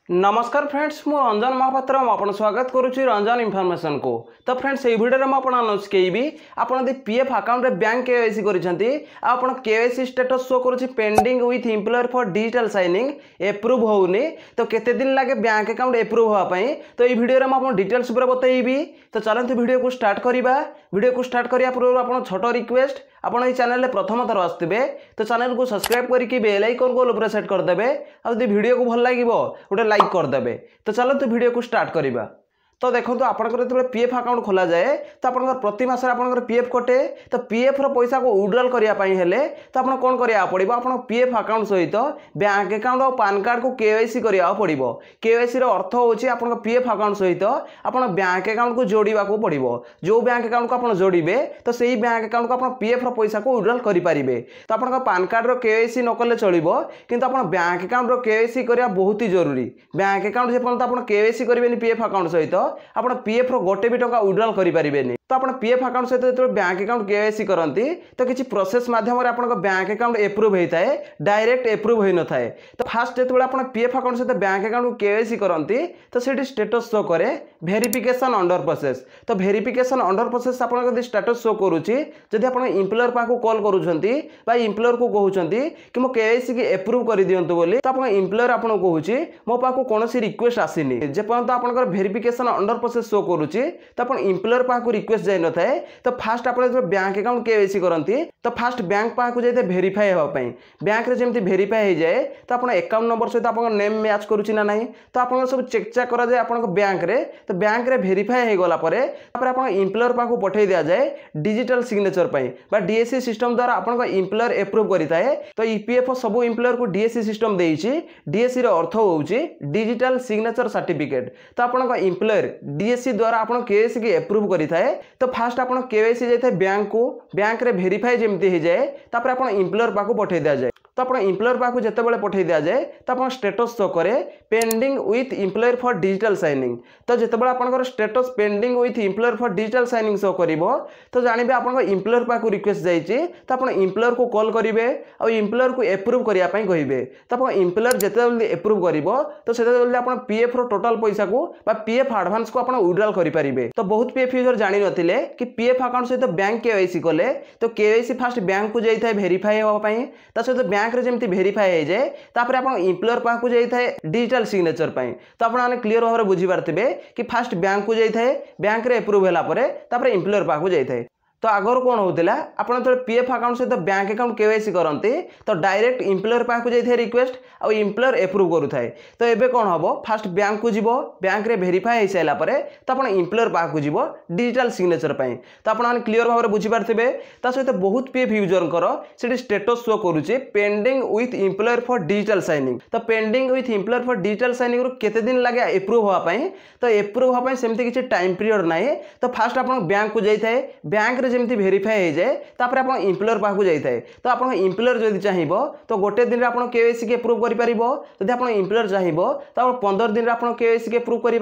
नमस्कार फ्रेंड्स मु रंजन महापात्र आपन स्वागत करुच्ची रंजन इनफॉरमेशन को। तो फ्रेंड्स ये वीडियो में आपन अनाउंस केबी आपन पीएफ अकाउंट रे बैंक केवाईसी करिसेंती आपन केवाईसी स्टेटस शो करूची pending with employer for digital signing approve होउनी। तो केते दिन लागे बैंक अकाउंट एप्रूव होआ पई तो ये वीडियो रे मैं आपन डिटेल्स पूरा बतैबी। तो चलंतु वीडियो को स्टार्ट करिबा। वीडियो को स्टार्ट करिया पूर्व आपन छोटो रिक्वेस्ट आपन ये चैनल रे प्रथम थर आस्थिबे तो चैनल को सब्सक्राइब करके बेल आइकन को ऊपर सेट कर देबे। आ यदि वीडियो को भल लागिवो गोटे लाइक कर देबे। तो चलते वीडियो को स्टार्ट करिबा। तो देखो तो आपनकर जो पीएफ अकाउंट खोला जाए तो आपनकर प्रति मास आपनकर पीएफ कटे। तो पीएफ रो पैसा को विड्रॉल करिया पई हेले तो आपन कोन करिया पड़िबो आपन पीएफ अकाउंट सहित बैंक अकाउंट और पैन कार्ड को केवाईसी करिया पड़िबो। केवाईसी रो अर्थ होची आपन पीएफ अकाउंट सहित आपन बैंक अकाउंट को जोड़ीबा को पड़िबो। जो बैंक अकाउंट को आपन जोड़ीबे तो सेही बैंक अकाउंट को आपन पीएफ रो पैसा को विड्रॉल करि पारिबे। तो आपन पैन कार्ड रो केवाईसी न करले चलिबो किंतु आपन बैंक अकाउंट रो केवाईसी करिया बहुत ही जरूरी। बैंक अकाउंट जे पर्यंत आपन केवाईसी करिवेनी पीएफ अकाउंट सहित आपन पीएफ गोटे भी टका विड्रॉल करि पारिबेनी। तो आपन पीएफ अकाउंट सहित जो बैंक अकाउंट केवाईसी करंती तो किछि प्रोसेस माध्यम रे आपन बैंक अकाउंट एप्रूव हेताए डायरेक्ट एप्रूव होई न थाए। तो फास्ट जेते आपन पीएफ अकाउंट सहित बैंक अकाउंट केवाईसी करंती तो सेठी स्टेटस शो करे वेरिफिकेशन अंडर प्रोसेस। तो वेरिफिकेशन अंडर प्रोसेस आपन यदि स्टेटस शो करूची जदि आपन एम्प्लॉयर पाखु कॉल करूछंती बा एम्प्लॉयर को कहउछंती कि मो केवाईसी के एप्रूव करि दियंतु बोली तो आपन एम्प्लॉयर आपन कहउची मो पाखु कोनोसी रिक्वेस्ट आसीनी जे पर्यंत आपन वेरिफिकेशन अंडर प्रोसेस शो करूची तो आपन एम्प्लॉयर पाखु रिक्वेस्ट जाय न थाए। तो फास्ट आपन जो बैंक अकाउंट केवाईसी करंती तो फास्ट बैंक पाखु जाय वेरीफाई हेबा पई बैंक रे जेमति वेरीफाई हे जाए तो आपन अकाउंट नंबर सहित आपन नेम मैच करूची ना नहीं तो आपन सब चेक चेक करा जाए आपन बैंक रे। तो बैंक रे वेरीफाई हे गला परे तापर आपन एम्प्लॉयर पाखु पठै दिया जाए डिजिटल सिग्नेचर पई बा डीएससी सिस्टम द्वारा आपन एम्प्लॉयर एप्रूव करिताए। तो ईपीएफओ सब एम्प्लॉयर को डीएससी सिस्टम देइची। डीएससी रो अर्थ होउची डिजिटल सिग्नेचर सर्टिफिकेट। तो आपन एम्प्लॉयर डीएससी द्वारा आपन केवाईसी के एप्रूव करिताए। तो फास्ट आपन केवाईसी जाइए बैंक को बैंक रे वेरीफाई जेमती हो जाए तापर आपन एम्प्लॉयर पाखु पठै दिया जाए। तो आपन एम्प्लॉयर पाखु जेतेबेले पठै दिया जाए तो आपन स्टेटस शो करे pending with employer for digital signing. तो जेतेबेले आपन status pending with employer for digital signing show करिवो तो जानिबे आपन एम्प्लॉयर पाखु रिक्वेस्ट जाइछि। तो आपन एम्प्लॉयर को कॉल करिवे और एम्प्लॉयर को एप्रूव करिया पई कहिबे। तो आपन एम्प्लॉयर जेते जल्दी एप्रूव करिवो तो सेते जल्दी आपन पीएफ रो टोटल पैसा को बा पीएफ एडवांस को आपन विड्रॉल करि परिबे। तो बहुत पीएफ यूजर जानि नथिले कि पीएफ अकाउंट सहित बैंक केवाईसी कले तो केवाईसी फास्ट बैंक को जाई थाए वेरीफाई होबा पई ता सहित बैंक रे जेमति वेरीफाई हे जाए तापर आपन एम्प्लॉयर पाखु जाई थाए डिजिटल सिग्नेचर पई। तो आपन माने क्लियर भाबरे बुझी पारथिबे कि फास्ट बैंक को जाई थाए बैंक रे एप्रूव होला परे तापर एम्प्लॉयर पाखु जाई थाए। तो आगर कौन होता आपन जो पीएफ अकाउंट सहित बैंक अकाउंट केवाईसी करते तो डायरेक्ट एम्प्लॉयर पाखु जाइए रिक्वेस्ट और एम्प्लॉयर एप्रूव करूए। तो एबे कौन हम फास्ट बैंक को जीव बैंक रे वेरीफाई हो सारा पर तो आप एम्प्लॉयर पाखु जीव डिजिटल सिग्नेचर पर। तो आपने क्लियर भाव में बुझीपारे सहित बहुत पीएफ यूजर से स्टेटस शो करुचे pending with employer for digital signing. तो pending with employer for digital signing केते दिन लगे एप्रूव होगापाई तो एप्रूव होगापाई सेमती किसी टाइम पीरियड ना। तो फास्ट आप बैंक को जाए बैंक रे जेमती वेरीफाई हो जाए तापर आप एम्प्लॉयर पाखु जाए। तो आप एम्प्लॉयर जदि चाहिए तो गोटे दिन आप केवाईसी के एप्रूव कर जदि आप एम्प्लॉयर चाहिए तो आप 15 दिन आप केवाईसी के एप्रूव कर।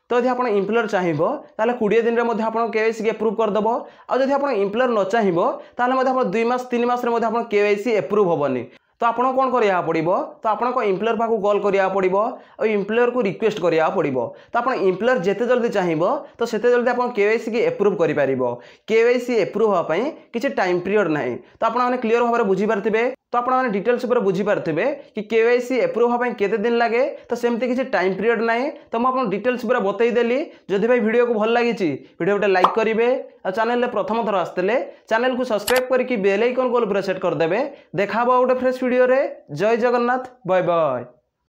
तो यदि आप एम्प्लॉयर चाहिए ताले 20 दिन में आप केवाईसी के एप्रूव करदेव। और जदि आप एम्प्लॉयर न चाहिए ताले आप 2 मास 3 मास केवाईसी एप्रूव हेनी। तो आपन कौन करिया पड़िबो तो आपन को एम्प्लॉयर पाखु कॉल करिया पड़िबो और एम्प्लॉयर को रिक्वेस्ट करिया पड़िबो। तो आपन एम्प्लॉयर जेते जल्दी चाहिबो तो सेते जल्दी आपन केवाईसी के एप्रूव करि पारिबो। केवाईसी एप्रूव होआ पई किछि टाइम पीरियड नाही। तो आपन माने क्लियर भाबरे बुझी पारथिबे। तो आपन माने डिटेल्स ऊपर बुझी पारथिबे कि केवाईसी एप्रूव होआ पई केते दिन लागे तो सेमती किछि टाइम पीरियड नाही। तो म आपन डिटेल्स ऊपर बतई देली। जदि भाई वीडियो को भल लागिछि वीडियो गोटे लाइक करिवे और चैनल रे प्रथम थर आस्तले चैनल को सब्सक्राइब करके बेल आइकन को ऊपर सेट कर देबे। देखा गोटे फ्रेश वीडियो रे। जय जगन्नाथ बाय बाय।